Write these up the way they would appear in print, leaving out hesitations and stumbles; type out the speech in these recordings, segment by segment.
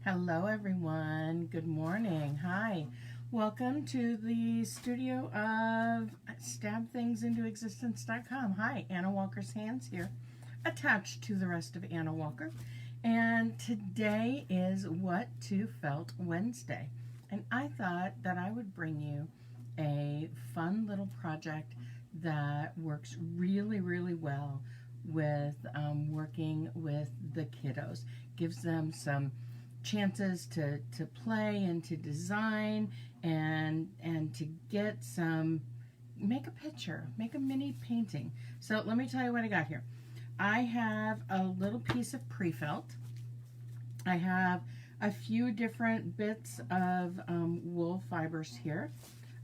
Hello, everyone. Good morning. Hi. Welcome to the studio of StabThingsIntoExistence.com. Hi, Anna Walker's hands here, attached to the rest of Anna Walker. And today is What to Felt Wednesday. And I thought that I would bring you a fun little project that works really, really well with working with the kiddos. Gives them some chances to play and to design and to get some, make a picture, make a mini painting. So let me tell you what I got here. I have a little piece of pre-felt. I have a few different bits of wool fibers here.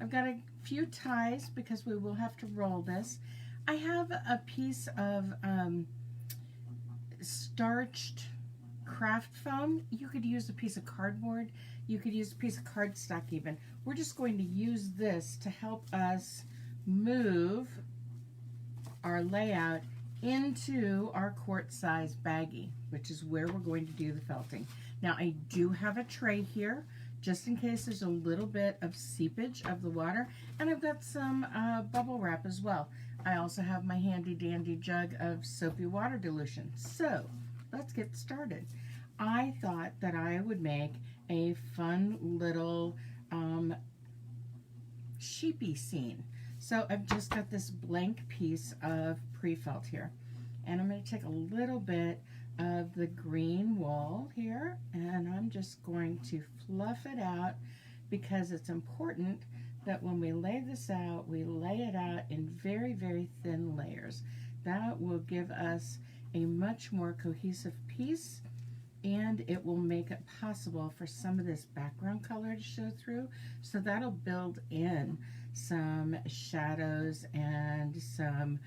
I've got a few ties because we will have to roll this. I have a piece of starched craft foam. You could use a piece of cardboard. You could use a piece of cardstock even. We're just going to use this to help us move our layout into our quart size baggie, which is where we're going to do the felting. Now I do have a tray here just in case there's a little bit of seepage of the water, and I've got some bubble wrap as well. I also have my handy dandy jug of soapy water dilution. So let's get started. I thought that I would make a fun little sheepy scene. So I've just got this blank piece of pre-felt here. And I'm going to take a little bit of the green wool here, and I'm just going to fluff it out because it's important that when we lay this out, we lay it out in very, very thin layers. That will give us a much more cohesive piece, and it will make it possible for some of this background color to show through. So that'll build in some shadows and some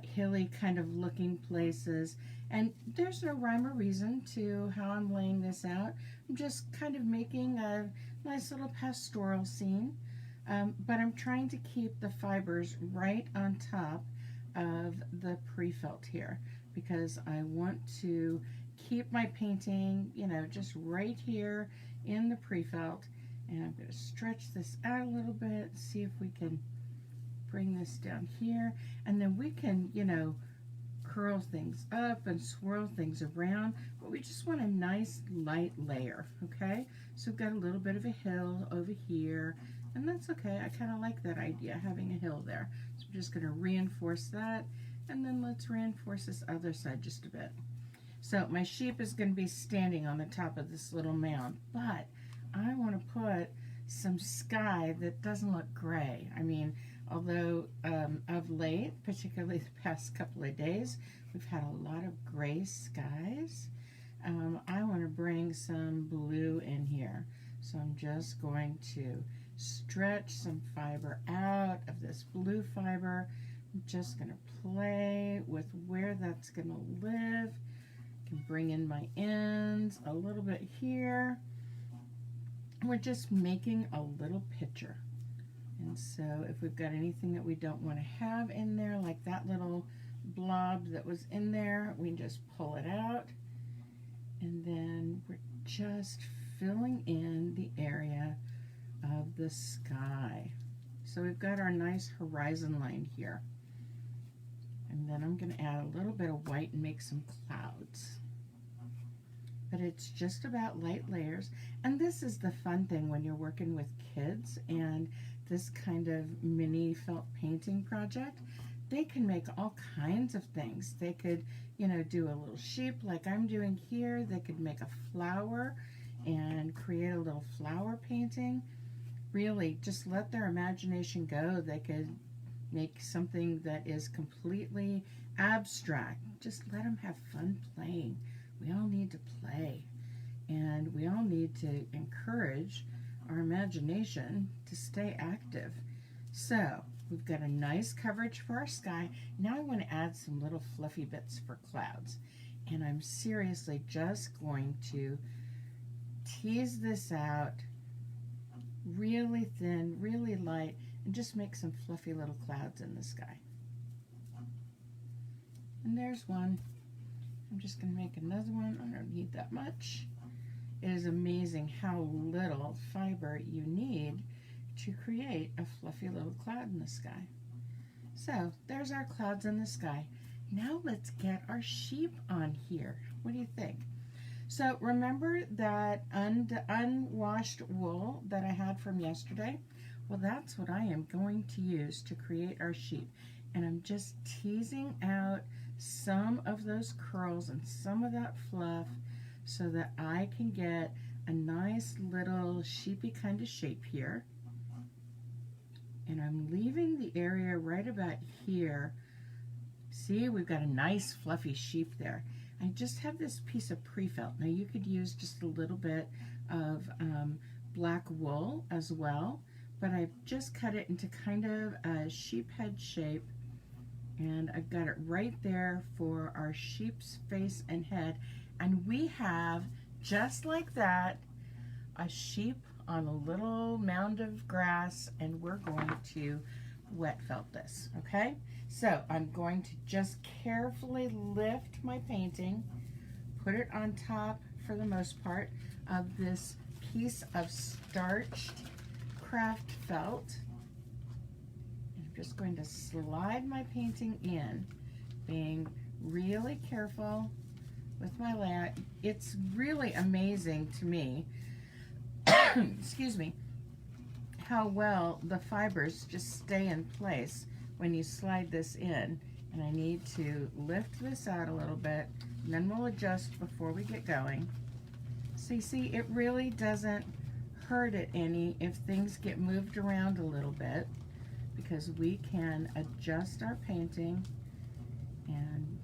hilly kind of looking places. And there's no rhyme or reason to how I'm laying this out. I'm just kind of making a nice little pastoral scene, but I'm trying to keep the fibers right on top of the pre-felt here, because I want to keep my painting, you know, just right here in the pre-felt. And I'm going to stretch this out a little bit, see if we can bring this down here, and then we can, you know, curl things up and swirl things around, but we just want a nice light layer, okay? So we've got a little bit of a hill over here, and that's okay. I kind of like that idea, having a hill there. So I'm just going to reinforce that, and then let's reinforce this other side just a bit. So my sheep is going to be standing on the top of this little mound, but I want to put some sky that doesn't look gray. I mean, although of late, particularly the past couple of days, we've had a lot of gray skies. I want to bring some blue in here. So I'm just going to stretch some fiber out of this blue fiber. I'm just going to play with where that's going to live. I can bring in my ends a little bit here. We're just making a little picture. And so if we've got anything that we don't want to have in there, like that little blob that was in there, we just pull it out. And then we're just filling in the area of the sky. So we've got our nice horizon line here. And then I'm going to add a little bit of white and make some clouds. But it's just about light layers. And this is the fun thing when you're working with kids and this kind of mini felt painting project. They can make all kinds of things. They could, you know, do a little sheep like I'm doing here. They could make a flower and create a little flower painting. Really, just let their imagination go. They could make something that is completely abstract. Just let them have fun playing. We all need to play, and we all need to encourage our imagination to stay active. So we've got a nice coverage for our sky. Now I want to add some little fluffy bits for clouds, and I'm seriously just going to tease this out really thin, really light, and just make some fluffy little clouds in the sky. And there's one. I'm just going to make another one. I don't need that much. It is amazing how little fiber you need to create a fluffy little cloud in the sky. So there's our clouds in the sky. Now let's get our sheep on here. What do you think? So remember that unwashed wool that I had from yesterday? Well, that's what I am going to use to create our sheep. And I'm just teasing out some of those curls and some of that fluff so that I can get a nice little sheepy kind of shape here. And I'm leaving the area right about here. See, we've got a nice fluffy sheep there. I just have this piece of pre-felt. Now you could use just a little bit of black wool as well, but I've just cut it into kind of a sheep head shape, and I've got it right there for our sheep's face and head. And we have, just like that, a sheep on a little mound of grass, and we're going to wet felt this, okay? So I'm going to just carefully lift my painting, put it on top, for the most part, of this piece of starched craft felt. I'm just going to slide my painting in, being really careful with my layout. It's really amazing to me, excuse me, how well the fibers just stay in place when you slide this in. And I need to lift this out a little bit, and then we'll adjust before we get going. So you see, it really doesn't hurt it any if things get moved around a little bit, because we can adjust our painting and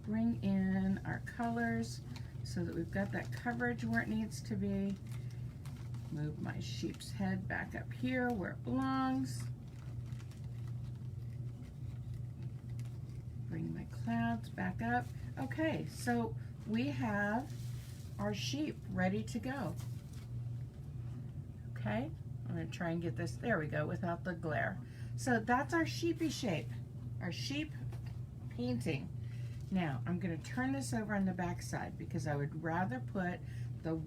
bring in our colors so that we've got that coverage where it needs to be. Move my sheep's head back up here where it belongs. Bring my clouds back up. Okay, so we have our sheep ready to go. Okay, I'm going to try and get this, there we go, without the glare. So that's our sheepy shape, our sheep painting. Now I'm going to turn this over on the back side because I would rather put the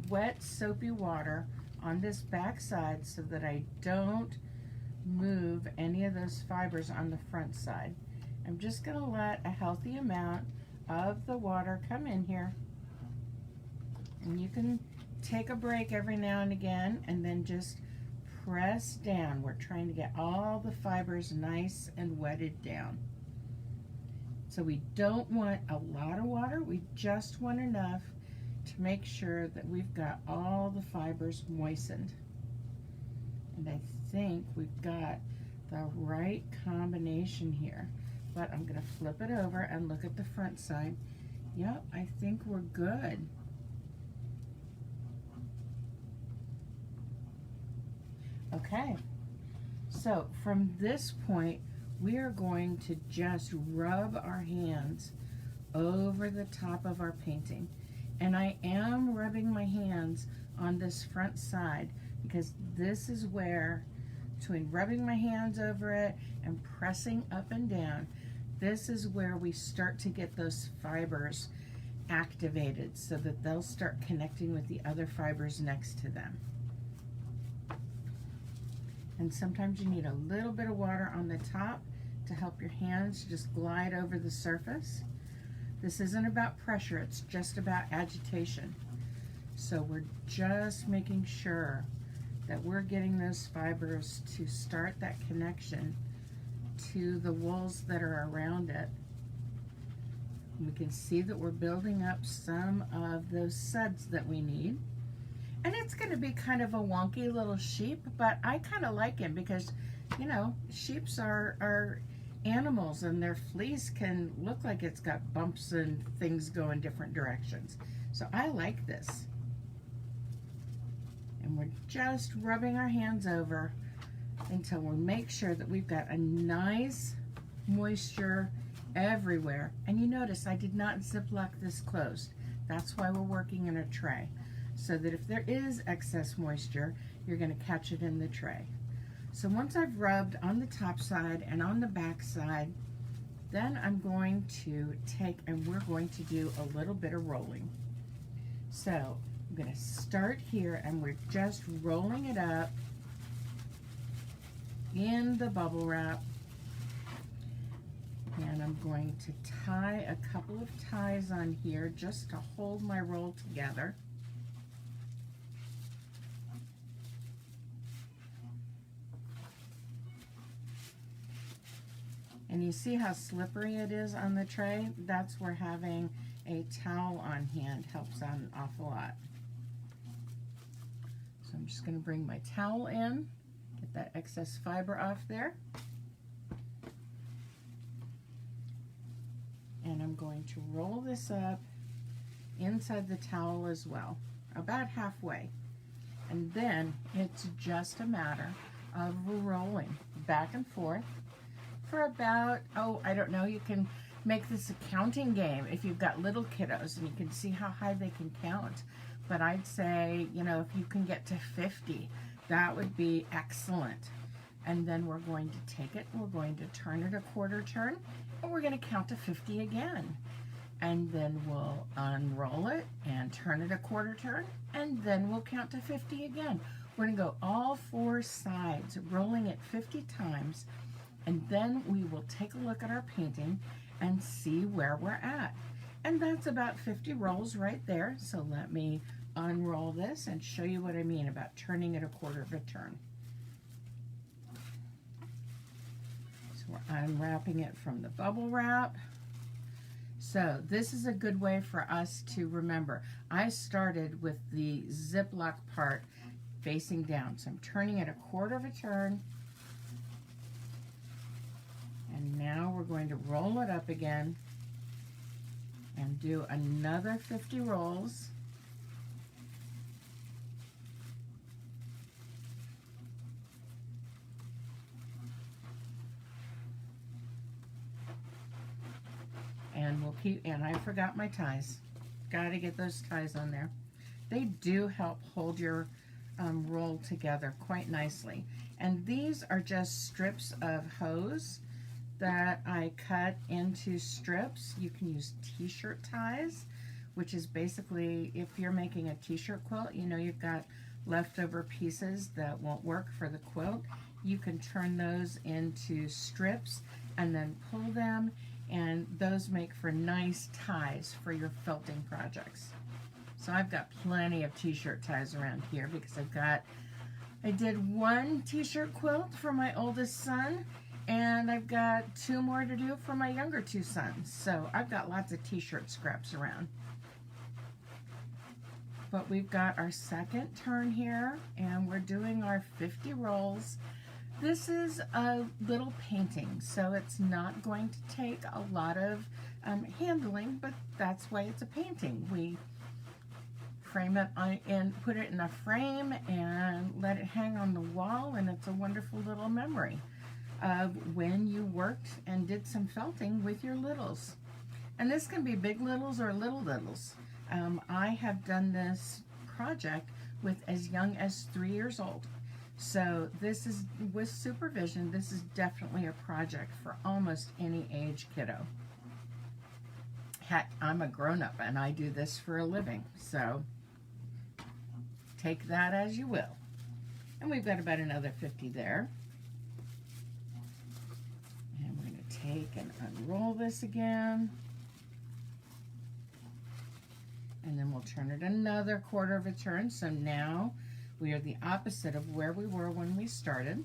wet soapy water on this back side so that I don't move any of those fibers on the front side. I'm just going to let a healthy amount of the water come in here, and you can take a break every now and again and then just press down. We're trying to get all the fibers nice and wetted down. So we don't want a lot of water, we just want enough to make sure that we've got all the fibers moistened. And I think we've got the right combination here. But I'm going to flip it over and look at the front side. Yep, I think we're good. Okay, so from this point, we are going to just rub our hands over the top of our painting. And I am rubbing my hands on this front side because this is where, between rubbing my hands over it and pressing up and down, this is where we start to get those fibers activated so that they'll start connecting with the other fibers next to them. And sometimes you need a little bit of water on the top to help your hands just glide over the surface. This isn't about pressure, it's just about agitation. So we're just making sure that we're getting those fibers to start that connection to the wools that are around it. We can see that we're building up some of those suds that we need. And it's going to be kind of a wonky little sheep, but I kind of like him because, you know, sheeps are animals and their fleece can look like it's got bumps and things go in different directions. So I like this. And we're just rubbing our hands over until we make sure that we've got a nice moisture everywhere. And you notice I did not Ziploc this closed. That's why we're working in a tray, so that if there is excess moisture, you're going to catch it in the tray. So once I've rubbed on the top side and on the back side, then I'm going to take and we're going to do a little bit of rolling. So I'm going to start here, and we're just rolling it up in the bubble wrap. And I'm going to tie a couple of ties on here just to hold my roll together. And you see how slippery it is on the tray? That's where having a towel on hand helps out an awful lot. So I'm just going to bring my towel in, get that excess fiber off there. And I'm going to roll this up inside the towel as well, about halfway. And then it's just a matter of rolling back and forth for about, oh, I don't know, you can make this a counting game if you've got little kiddos and you can see how high they can count. But I'd say, you know, if you can get to 50, that would be excellent. And then we're going to take it, we're going to turn it a quarter turn, and we're going to count to 50 again. And then we'll unroll it and turn it a quarter turn, and then we'll count to 50 again. We're going to go all 4 sides, rolling it 50 times, and then we will take a look at our painting and see where we're at. And that's about 50 rolls right there. So let me unroll this and show you what I mean about turning it a quarter of a turn. So we're unwrapping it from the bubble wrap. So this is a good way for us to remember. I started with the Ziploc part facing down. So I'm turning it a quarter of a turn. And now we're going to roll it up again and do another 50 rolls. And we'll keep, and I forgot my ties. Got to get those ties on there. They do help hold your roll together quite nicely. And these are just strips of hose that I cut into strips. You can use t-shirt ties, which is basically if you're making a t-shirt quilt, you know you've got leftover pieces that won't work for the quilt. You can turn those into strips and then pull them, and those make for nice ties for your felting projects. So I've got plenty of t-shirt ties around here because I did 1 t-shirt quilt for my oldest son, and I've got 2 more to do for my younger 2 sons. So I've got lots of t-shirt scraps around. But we've got our second turn here, and we're doing our 50 rolls. This is a little painting, so it's not going to take a lot of handling, but that's why it's a painting. We frame it and put it in a frame and let it hang on the wall, and it's a wonderful little memory of when you worked and did some felting with your littles. And this can be big littles or little littles. I have done this project with as young as 3 years old. So this is, with supervision, this is definitely a project for almost any age kiddo. Heck, I'm a grown-up and I do this for a living, so take that as you will. And we've got about another 50 there. And we're going to take and unroll this again. And then we'll turn it another quarter of a turn. So now we are the opposite of where we were when we started.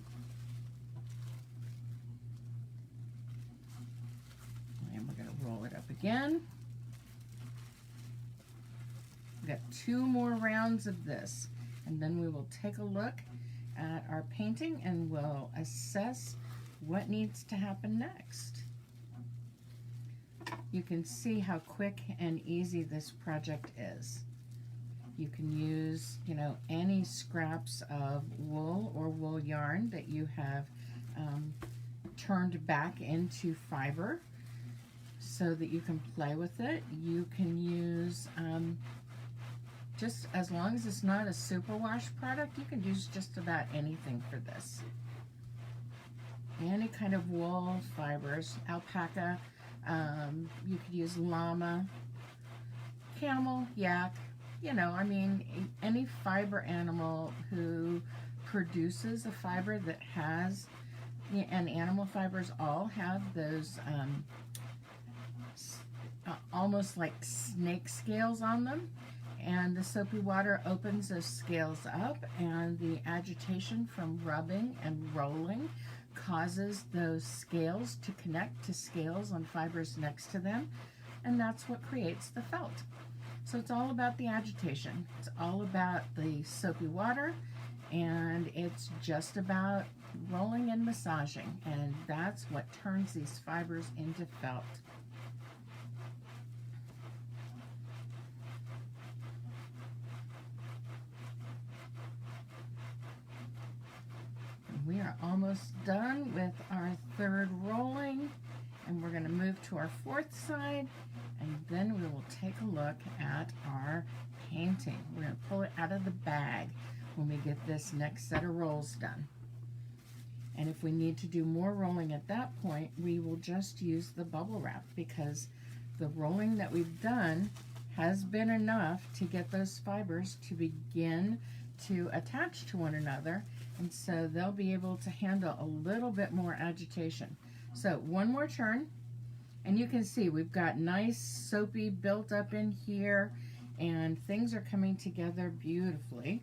And we're going to roll it up again. We've got 2 more rounds of this. And then we will take a look at our painting and we'll assess what needs to happen next. You can see how quick and easy this project is. You can use, you know, any scraps of wool or wool yarn that you have turned back into fiber so that you can play with it. You can use, just as long as it's not a superwash product, you can use just about anything for this. Any kind of wool fibers, alpaca, you could use llama, camel, yak, you know, I mean, any fiber animal who produces a fiber that has, and animal fibers all have those almost like snake scales on them, and the soapy water opens those scales up, and the agitation from rubbing and rolling causes those scales to connect to scales on fibers next to them, and that's what creates the felt. So it's all about the agitation. It's all about the soapy water, and it's just about rolling and massaging, and that's what turns these fibers into felt. We are almost done with our third rolling, and we're going to move to our fourth side, and then we will take a look at our painting. We're going to pull it out of the bag when we get this next set of rolls done. And if we need to do more rolling at that point, we will just use the bubble wrap, because the rolling that we've done has been enough to get those fibers to begin to attach to one another, and so they'll be able to handle a little bit more agitation. So one more turn, and you can see we've got nice soapy built up in here, and things are coming together beautifully.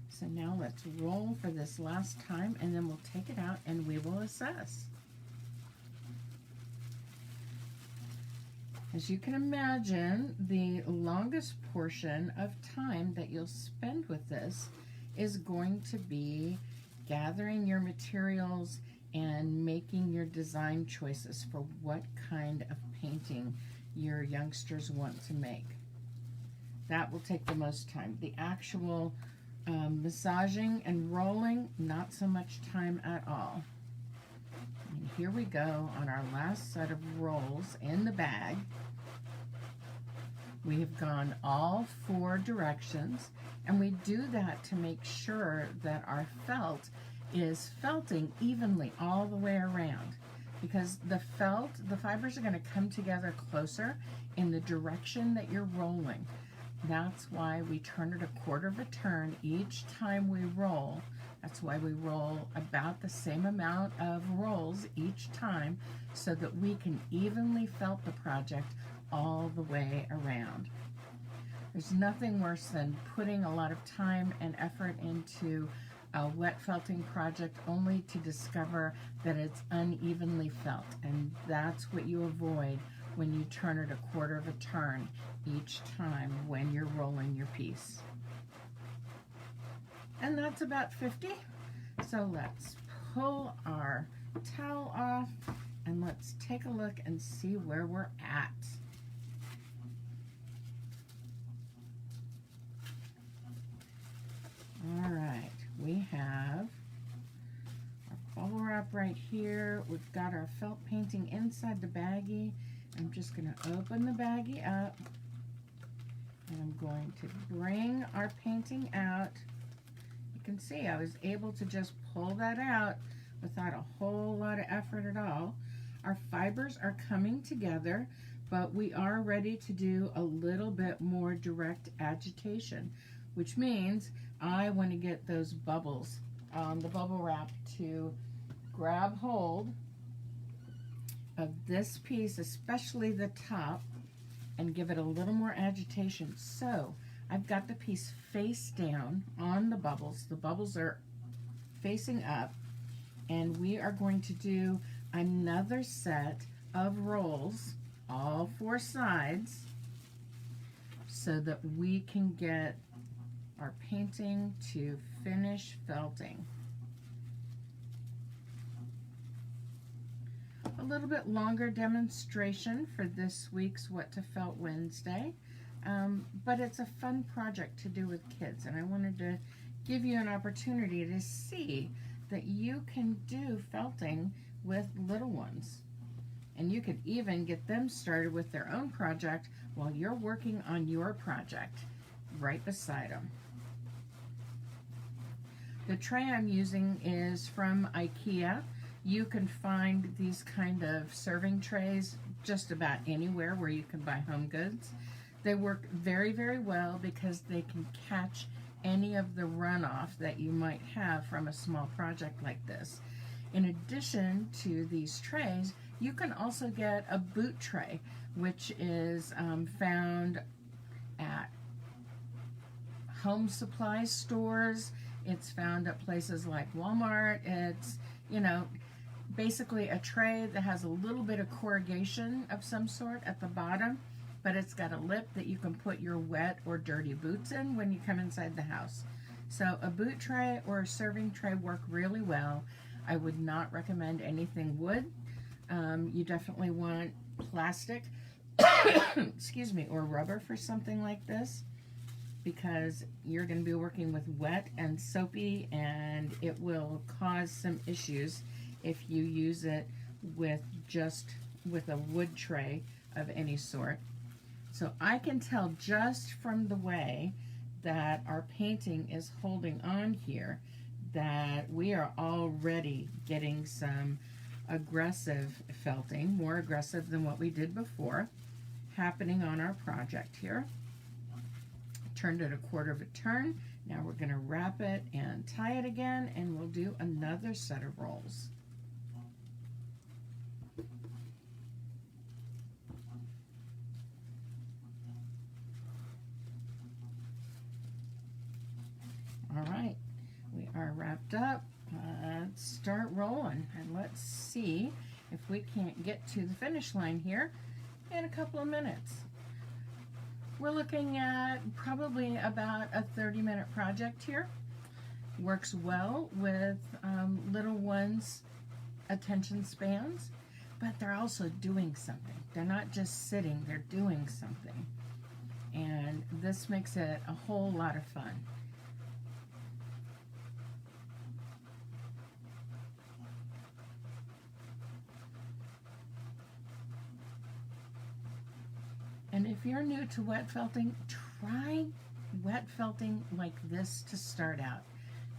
So now let's roll for this last time, and then we'll take it out and we will assess. As you can imagine, the longest portion of time that you'll spend with this is going to be gathering your materials and making your design choices for what kind of painting your youngsters want to make. That will take the most time. The actual massaging and rolling, not so much time at all. And here we go on our last set of rolls in the bag. We have gone all 4 directions, and we do that to make sure that our felt is felting evenly all the way around, because the fibers are going to come together closer in the direction that you're rolling. That's why we turn it a quarter of a turn each time we roll. That's why we roll about the same amount of rolls each time, so that we can evenly felt the project all the way around. There's nothing worse than putting a lot of time and effort into a wet felting project only to discover that it's unevenly felt, and that's what you avoid when you turn it a quarter of a turn each time when you're rolling your piece. And that's about 50. So let's pull our towel off and let's take a look and see where we're at. All right, we have our bubble wrap right here. We've got our felt painting inside the baggie. I'm just going to open the baggie up, and I'm going to bring our painting out. You can see I was able to just pull that out without a whole lot of effort at all. Our fibers are coming together, but we are ready to do a little bit more direct agitation, which means I want to get those bubbles on the bubble wrap to grab hold of this piece, especially the top, and give it a little more agitation. So I've got the piece face down on the bubbles. The bubbles are facing up, and we are going to do another set of rolls, all 4 sides, so that we can get our painting to finish felting. A little bit longer demonstration for this week's What to Felt Wednesday, but it's a fun project to do with kids, and I wanted to give you an opportunity to see that you can do felting with little ones, and you could even get them started with their own project while you're working on your project right beside them. The tray I'm using is from IKEA. You can find these kind of serving trays just about anywhere where you can buy home goods. They work very, very well because they can catch any of the runoff that you might have from a small project like this. In addition to these trays, you can also get a boot tray, which is found at home supply stores. It's found at places like Walmart. It's, you know, basically a tray that has a little bit of corrugation of some sort at the bottom, but it's got a lip that you can put your wet or dirty boots in when you come inside the house. So a boot tray or a serving tray work really well. I would not recommend anything wood. You definitely want plastic, excuse me, or rubber for something like this, because you're going to be working with wet and soapy, and it will cause some issues if you use it with a wood tray of any sort. So I can tell just from the way that our painting is holding on here that we are already getting some aggressive felting, more aggressive than what we did before, happening on our project here. Turned it a quarter of a turn. Now we're going to wrap it and tie it again, and we'll do another set of rolls. All right, we are wrapped up. Let's start rolling, and let's see if we can't get to the finish line here in a couple of minutes. We're looking at probably about a 30-minute project here. Works well with little ones' attention spans, but they're also doing something. They're not just sitting, they're doing something. And this makes it a whole lot of fun. And if you're new to wet felting, try wet felting like this to start out.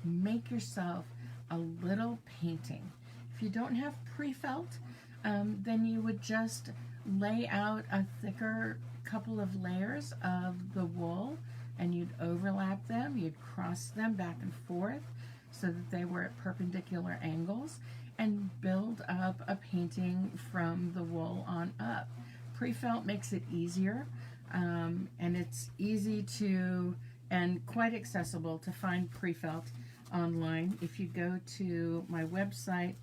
Make yourself a little painting. If you don't have pre-felt, then you would just lay out a thicker couple of layers of the wool, and you'd overlap them, you'd cross them back and forth so that they were at perpendicular angles, and build up a painting from the wool on up. Pre-felt makes it easier, and it's easy to, and quite accessible to find pre-felt online. If you go to my website,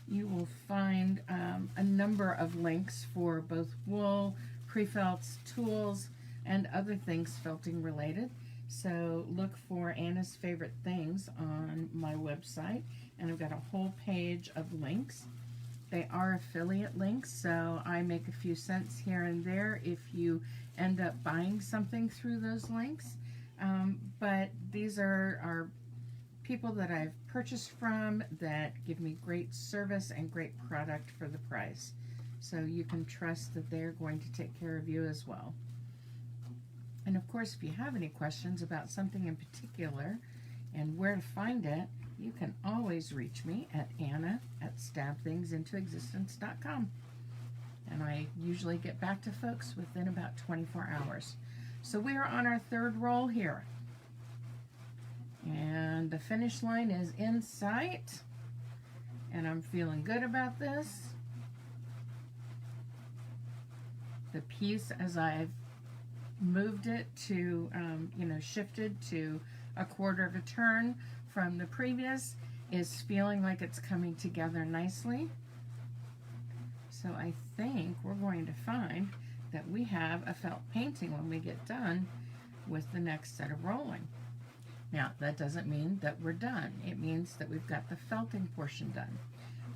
you will find a number of links for both wool, pre-felts, tools, and other things felting related. So look for Anna's Favorite Things on my website, and I've got a whole page of links. They are affiliate links, so I make a few cents here and there if you end up buying something through those links. But these are people that I've purchased from that give me great service and great product for the price. So you can trust that they're going to take care of you as well. And of course, if you have any questions about something in particular and where to find it, you can always reach me at anna@stabthingsintoexistence.com. And I usually get back to folks within about 24 hours. So we are on our third roll here. And the finish line is in sight. And I'm feeling good about this. The piece, as I've moved it to, shifted to a quarter of a turn from the previous, is feeling like it's coming together nicely. So I think we're going to find that we have a felt painting when we get done with the next set of rolling. Now, that doesn't mean that we're done. It means that we've got the felting portion done.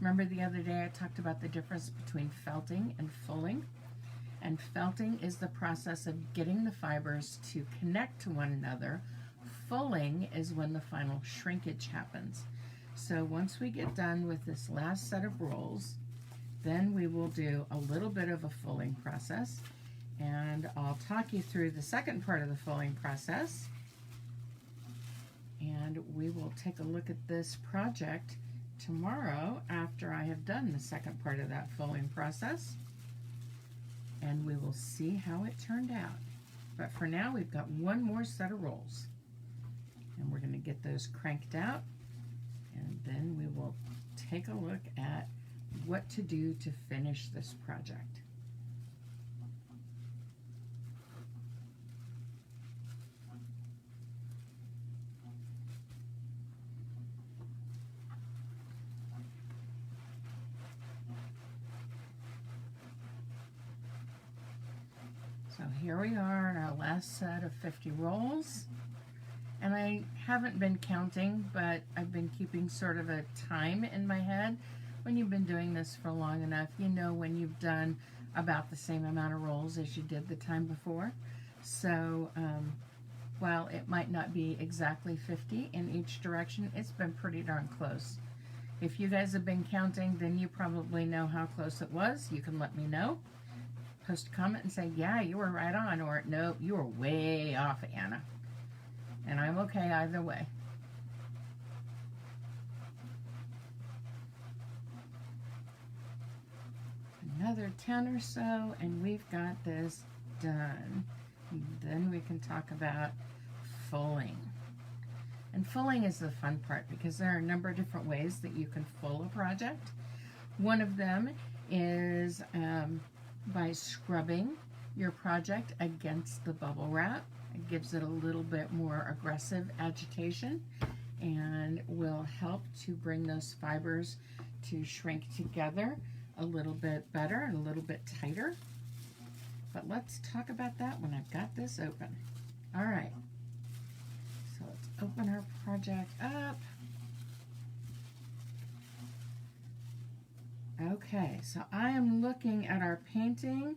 Remember the other day I talked about the difference between felting and fulling? And felting is the process of getting the fibers to connect to one another. Fulling is when the final shrinkage happens. So once we get done with this last set of rolls, then we will do a little bit of a fulling process, and I'll talk you through the second part of the fulling process, and we will take a look at this project tomorrow after I have done the second part of that fulling process, and we will see how it turned out. But for now, we've got one more set of rolls. And we're going to get those cranked out. And then we will take a look at what to do to finish this project. So here we are in our last set of 50 rolls. And I haven't been counting, but I've been keeping sort of a time in my head. When you've been doing this for long enough, you know when you've done about the same amount of rolls as you did the time before. So while it might not be exactly 50 in each direction, it's been pretty darn close. If you guys have been counting, then you probably know how close it was. You can let me know. Post a comment and say, yeah, you were right on, or no, you were way off, Anna. And I'm okay either way. Another 10 or so, and we've got this done. And then we can talk about fulling. And fulling is the fun part because there are a number of different ways that you can full a project. One of them is by scrubbing your project against the bubble wrap. It gives it a little bit more aggressive agitation and will help to bring those fibers to shrink together a little bit better and a little bit tighter. But let's talk about that when I've got this open. All right, so let's open our project up. Okay, so I am looking at our painting.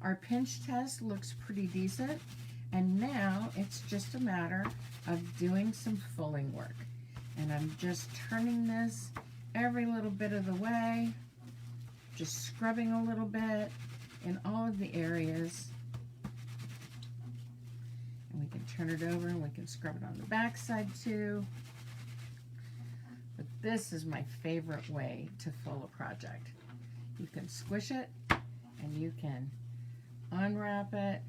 Our pinch test looks pretty decent. And now it's just a matter of doing some fulling work. And I'm just turning this every little bit of the way, just scrubbing a little bit in all of the areas. And we can turn it over and we can scrub it on the back side too. But this is my favorite way to full a project. You can squish it and you can unwrap it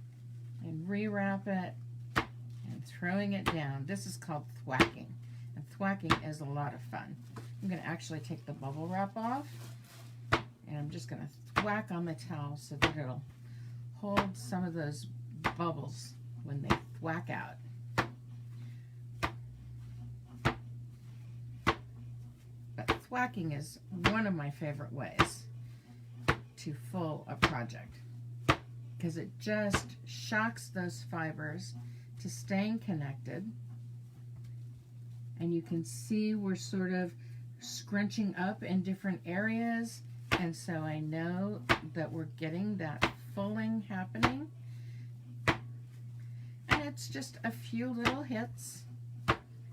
and rewrap it and throwing it down. This is called thwacking, and thwacking is a lot of fun. I'm going to actually take the bubble wrap off, and I'm just going to thwack on the towel so that it'll hold some of those bubbles when they thwack out. But thwacking is one of my favorite ways to full a project, because it just shocks those fibers to staying connected. And you can see we're sort of scrunching up in different areas, and so I know that we're getting that fulling happening. And it's just a few little hits.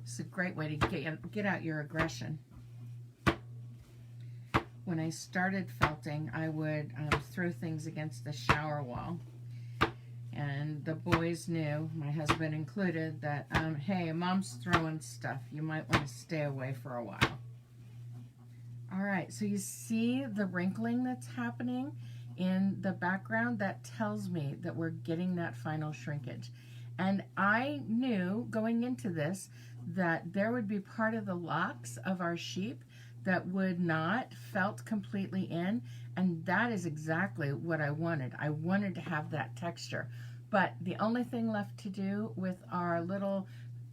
It's a great way to get out your aggression. When I started felting, I would throw things against the shower wall. And the boys knew, my husband included, that, hey, Mom's throwing stuff. You might want to stay away for a while. All right, so you see the wrinkling that's happening in the background? That tells me that we're getting that final shrinkage. And I knew going into this that there would be part of the locks of our sheep that would not felt completely in, and that is exactly what I wanted. I wanted to have that texture. But the only thing left to do with our little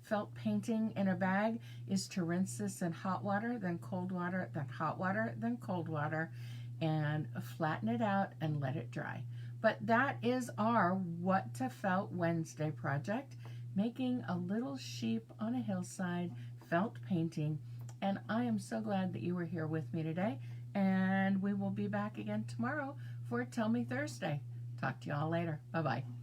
felt painting in a bag is to rinse this in hot water, then cold water, then hot water, then cold water, and flatten it out and let it dry. But that is our What to Felt Wednesday project, making a little sheep on a hillside felt painting. And I am so glad that you were here with me today, and we will be back again tomorrow for Tell Me Thursday. Talk to you all later. Bye-bye.